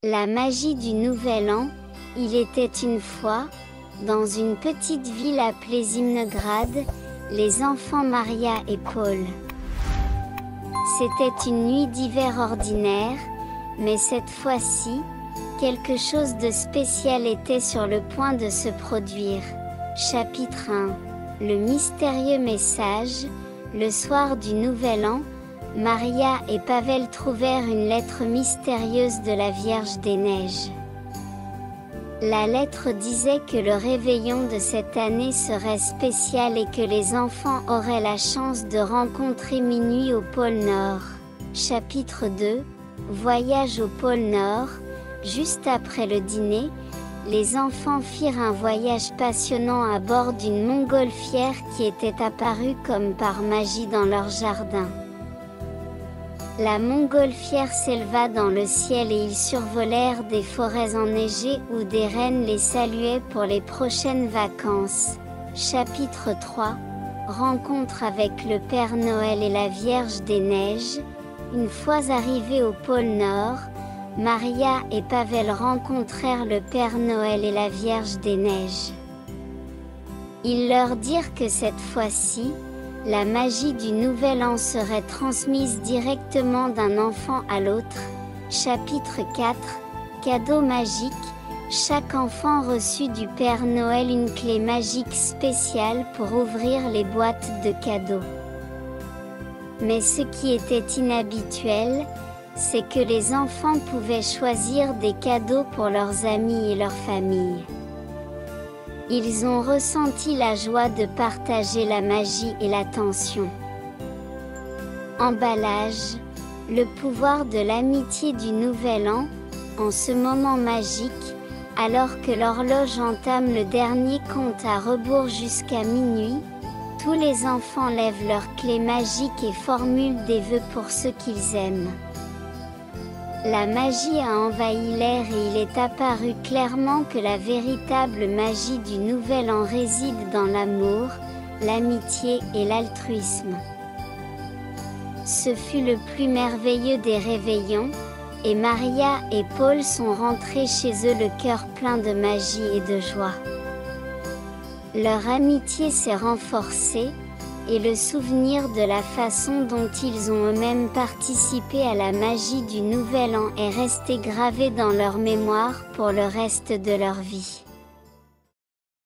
La magie du Nouvel An. Il était une fois, dans une petite ville appelée Zimnegrad, les enfants Maria et Paul. C'était une nuit d'hiver ordinaire, mais cette fois-ci, quelque chose de spécial était sur le point de se produire. Chapitre 1. Le mystérieux message. Le soir du Nouvel An, Maria et Pavel trouvèrent une lettre mystérieuse de la Vierge des Neiges. La lettre disait que le réveillon de cette année serait spécial et que les enfants auraient la chance de rencontrer minuit au pôle Nord. Chapitre 2. Voyage au pôle Nord. Juste après le dîner, les enfants firent un voyage passionnant à bord d'une montgolfière qui était apparue comme par magie dans leur jardin. La montgolfière s'éleva dans le ciel et ils survolèrent des forêts enneigées où des reines les saluaient pour les prochaines vacances. Chapitre 3. Rencontre avec le Père Noël et la Vierge des Neiges. Une fois arrivés au pôle Nord, Maria et Pavel rencontrèrent le Père Noël et la Vierge des Neiges. Ils leur dirent que cette fois-ci, la magie du Nouvel An serait transmise directement d'un enfant à l'autre. Chapitre 4. Cadeau magique. Chaque enfant reçut du Père Noël une clé magique spéciale pour ouvrir les boîtes de cadeaux. Mais ce qui était inhabituel, c'est que les enfants pouvaient choisir des cadeaux pour leurs amis et leur famille. Ils ont ressenti la joie de partager la magie et l'attention. Emballage. Le pouvoir de l'amitié du Nouvel An. En ce moment magique, alors que l'horloge entame le dernier compte à rebours jusqu'à minuit, tous les enfants lèvent leurs clés magiques et formulent des vœux pour ceux qu'ils aiment. La magie a envahi l'air et il est apparu clairement que la véritable magie du Nouvel An réside dans l'amour, l'amitié et l'altruisme. Ce fut le plus merveilleux des réveillons, et Maria et Paul sont rentrés chez eux le cœur plein de magie et de joie. Leur amitié s'est renforcée, et le souvenir de la façon dont ils ont eux-mêmes participé à la magie du Nouvel An est resté gravé dans leur mémoire pour le reste de leur vie.